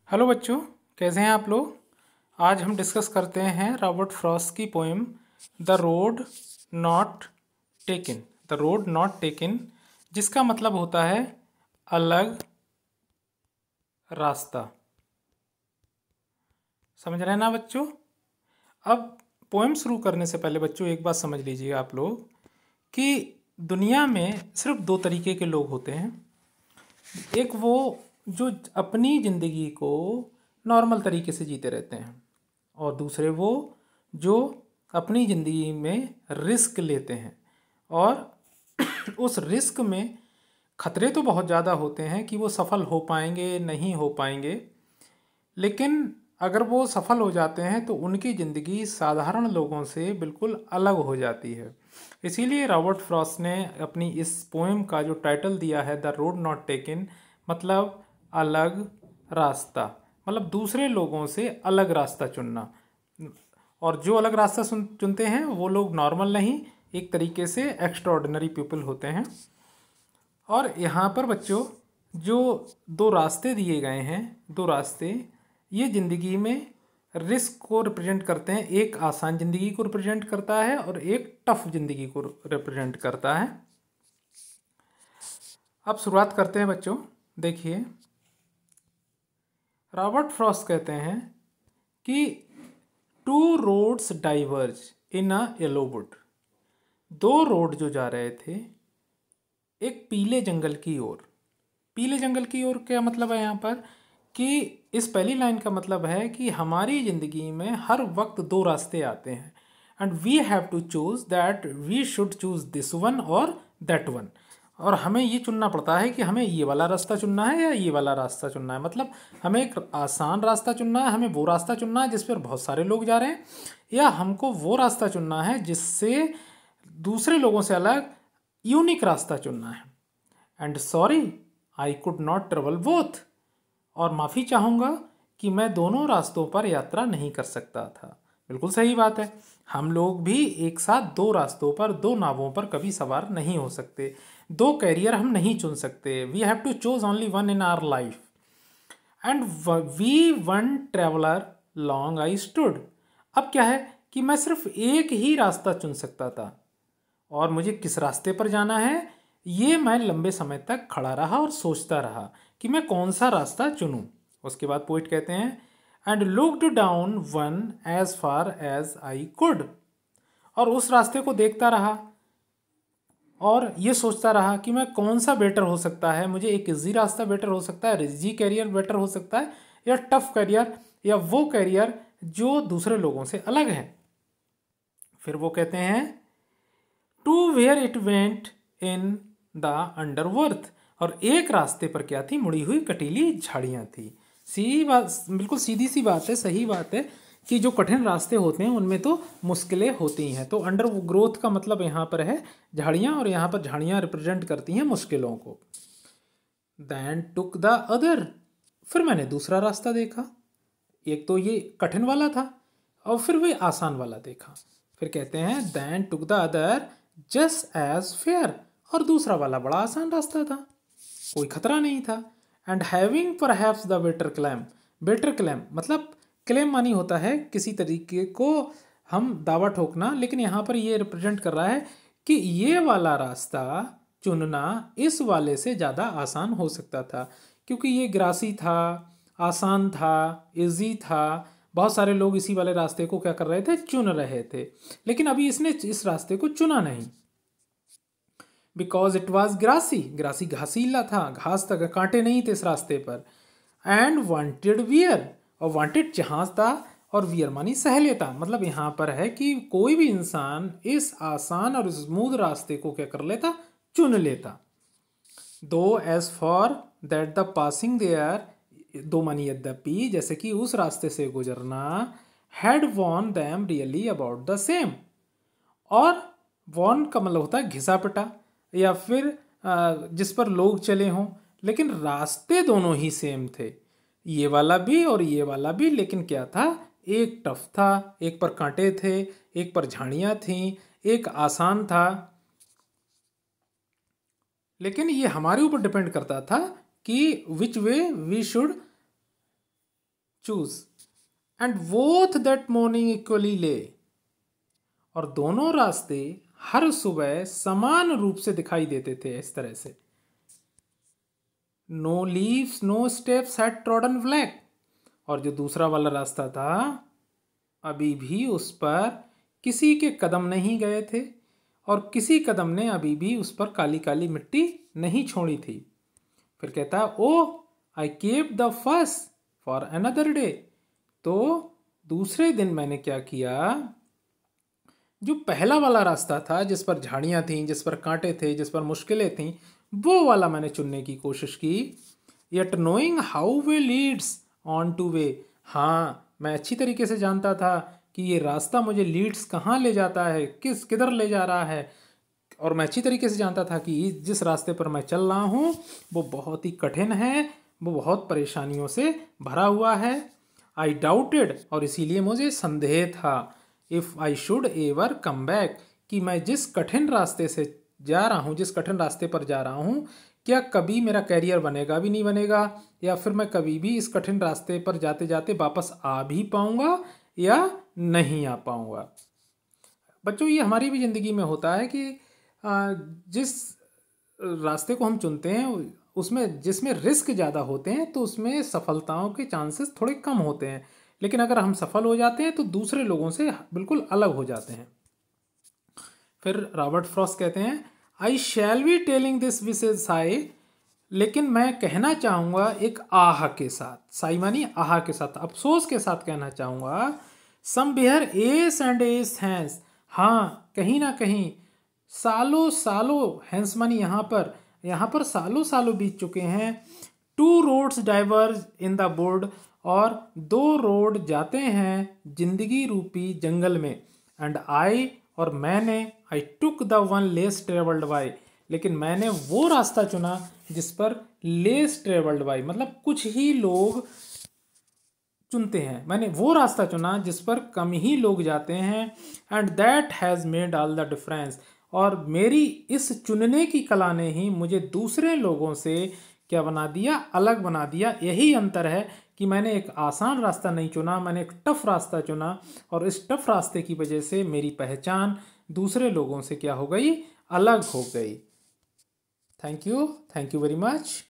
Hello बच्चों, कैसे हैं आप लोग। आज हम डिस्कस करते हैं रॉबर्ट फ्रॉस्ट की poem the road not taken. The road not taken, जिसका मतलब होता है अलग रास्ता। समझ रहे हैं ना बच्चों। अब पोएम शुरू करने से पहले बच्चों एक बात समझ लीजिएगा आप लोग कि दुनिया में सिर्फ दो तरीके के लोग होते हैं। एक वो जो अपनी ज़िंदगी को नॉर्मल तरीके से जीते रहते हैं, और दूसरे वो जो अपनी ज़िंदगी में रिस्क लेते हैं। और उस रिस्क में खतरे तो बहुत ज़्यादा होते हैं कि वो सफल हो पाएंगे नहीं हो पाएंगे, लेकिन अगर वो सफल हो जाते हैं तो उनकी ज़िंदगी साधारण लोगों से बिल्कुल अलग हो जाती है। इसीलिए रॉबर्ट फ्रॉस्ट ने अपनी इस पोएम का जो टाइटल दिया है द रोड नॉट टेकन, मतलब अलग रास्ता, मतलब दूसरे लोगों से अलग रास्ता चुनना। और जो अलग रास्ता चुनते हैं वो लोग नॉर्मल नहीं, एक तरीके से एक्स्ट्राऑर्डिनरी पीपल होते हैं। और यहाँ पर बच्चों जो दो रास्ते दिए गए हैं, दो रास्ते ये ज़िंदगी में रिस्क को रिप्रेजेंट करते हैं। एक आसान ज़िंदगी को रिप्रेजेंट करता है और एक टफ ज़िंदगी को रिप्रेजेंट करता है। अब शुरुआत करते हैं बच्चों। देखिए, रॉबर्ट फ्रॉस्ट कहते हैं कि to roads diverged in a yellow would. दो रोड जो जा रहे थे एक पीले जंगल की ओर। पीले जंगल की ओर क्या मतलब है यहाँ पर कि इस पहली लाइन का मतलब है कि हमारी ज़िंदगी में हर वक्त दो रास्ते आते हैं and we have to choose that we should choose this one और दैट वन। और हमें ये चुनना पड़ता है कि हमें ये वाला रास्ता चुनना है या ये वाला रास्ता चुनना है। मतलब हमें एक आसान रास्ता चुनना है, हमें वो रास्ता चुनना है जिस पर बहुत सारे लोग जा रहे हैं, या हमको वो रास्ता चुनना है जिससे दूसरे लोगों से अलग यूनिक रास्ता चुनना है। And sorry, I could not travel both. और माफ़ी चाहूँगा कि मैं दोनों रास्तों पर यात्रा नहीं कर सकता था। बिल्कुल सही बात है, हम लोग भी एक साथ दो रास्तों पर, दो नावों पर कभी सवार नहीं हो सकते। दो कैरियर हम नहीं चुन सकते। We have to choose only one in our life and we one traveler long I stood. अब क्या है कि मैं सिर्फ एक ही रास्ता चुन सकता था, और मुझे किस रास्ते पर जाना है ये मैं लंबे समय तक खड़ा रहा और सोचता रहा कि मैं कौन सा रास्ता चुनूं। उसके बाद पोइट कहते हैं and looked down one as far as I could. और उस रास्ते को देखता रहा और ये सोचता रहा कि मैं कौन सा बेटर हो सकता है। मुझे एक इजी रास्ता बेटर हो सकता है, इजी कैरियर बेटर हो सकता है, या टफ कैरियर, या वो कैरियर जो दूसरे लोगों से अलग है। फिर वो कहते हैं to where it went in the underworld. और एक रास्ते पर क्या थी, मुड़ी हुई कटीली झाड़ियाँ थी। सीधी बात, बिल्कुल सीधी सी बात है, सही बात है कि जो कठिन रास्ते होते हैं उनमें तो मुश्किलें होती हैं। तो अंडर ग्रोथ का मतलब यहाँ पर है झाड़ियाँ, और यहाँ पर झाड़ियाँ रिप्रेजेंट करती हैं मुश्किलों को। Then took the other. फिर मैंने दूसरा रास्ता देखा। एक तो ये कठिन वाला था और फिर वे आसान वाला देखा। फिर कहते हैं then took the other just as fair. और दूसरा वाला बड़ा आसान रास्ता था, कोई खतरा नहीं था। And having perhaps the better claim. Better claim मतलब क्लेम मानी होता है किसी तरीके को हम दावा ठोकना, लेकिन यहाँ पर ये रिप्रेजेंट कर रहा है कि ये वाला रास्ता चुनना इस वाले से ज़्यादा आसान हो सकता था, क्योंकि ये ग्रासी था, आसान था, इजी था। बहुत सारे लोग इसी वाले रास्ते को क्या कर रहे थे, चुन रहे थे। लेकिन अभी इसने इस रास्ते को चुना नहीं, because it was grassy. Grassy घासीला था, घास तक कांटे नहीं थे इस रास्ते पर। एंड वांटेड वियर, और वांटेड जहाज था, और वियर मानी सह लेता। मतलब यहाँ पर है कि कोई भी इंसान इस आसान और स्मूथ रास्ते को क्या कर लेता, चुन लेता। Though as for that the passing there, though मानी यद्यपि, जैसे कि उस रास्ते से गुजरना, had worn them really about the same. और वॉन का मतलब होता है घिसा पिटा, या फिर जिस पर लोग चले हों, लेकिन रास्ते दोनों ही सेम थे, ये वाला भी और ये वाला भी। लेकिन क्या था, एक टफ था, एक पर कांटे थे, एक पर झाड़ियाँ थीं, एक आसान था। लेकिन ये हमारे ऊपर डिपेंड करता था कि which way we should choose and both that morning equally lay, और दोनों रास्ते हर सुबह समान रूप से दिखाई देते थे इस तरह से। No leaves no steps had trodden black, और जो दूसरा वाला रास्ता था अभी भी उस पर किसी के कदम नहीं गए थे और किसी कदम ने अभी भी उस पर काली काली मिट्टी नहीं छोड़ी थी। फिर कहता oh I kept the first for another day, तो दूसरे दिन मैंने क्या किया, जो पहला वाला रास्ता था जिस पर झाड़ियाँ थीं, जिस पर कांटे थे, जिस पर मुश्किलें थीं, वो वाला मैंने चुनने की कोशिश की। Yet knowing how way Leeds on two way, हाँ मैं अच्छी तरीके से जानता था कि ये रास्ता मुझे लीड्स कहाँ ले जाता है, किधर ले जा रहा है, और मैं अच्छी तरीके से जानता था कि जिस रास्ते पर मैं चल रहा हूँ वो बहुत ही कठिन है, वो बहुत परेशानियों से भरा हुआ है। आई डाउटेड, और इसीलिए मुझे संदेह था, if I should ever come back, कि मैं जिस कठिन रास्ते से जा रहा हूँ, जिस कठिन रास्ते पर जा रहा हूँ, क्या कभी मेरा कैरियर बनेगा भी नहीं बनेगा, या फिर मैं कभी भी इस कठिन रास्ते पर जाते जाते वापस आ भी पाऊँगा या नहीं आ पाऊँगा। बच्चों ये हमारी भी ज़िंदगी में होता है कि जिस रास्ते को हम चुनते हैं उसमें जिसमें रिस्क ज़्यादा होते हैं तो उसमें सफलताओं के चांसेस थोड़े कम होते हैं, लेकिन अगर हम सफल हो जाते हैं तो दूसरे लोगों से बिल्कुल अलग हो जाते हैं। फिर रॉबर्ट फ्रॉस्ट कहते हैं I shall be telling this with sigh, लेकिन मैं कहना चाहूँगा एक आह के साथ, साई मानी आह के साथ, अफसोस के साथ कहना चाहूँगा, somewhere ages and ages hence, हाँ कहीं ना कहीं सालों सालों, हैंस मानी यहाँ पर सालों सालों बीत चुके हैं। Two roads diverged in the board, और दो रोड जाते हैं जिंदगी रूपी जंगल में। एंड आई, और मैंने, I took the one less travelled by, लेकिन मैंने वो रास्ता चुना जिस पर लेस ट्रेवल्ड बाय मतलब कुछ ही लोग चुनते हैं, मैंने वो रास्ता चुना जिस पर कम ही लोग जाते हैं। And that has made all the difference, और मेरी इस चुनने की कला ने ही मुझे दूसरे लोगों से क्या बना दिया, अलग बना दिया। यही अंतर है कि मैंने एक आसान रास्ता नहीं चुना, मैंने एक टफ रास्ता चुना, और इस टफ रास्ते की वजह से मेरी पहचान दूसरे लोगों से क्या हो गई, अलग हो गई। Thank you very much.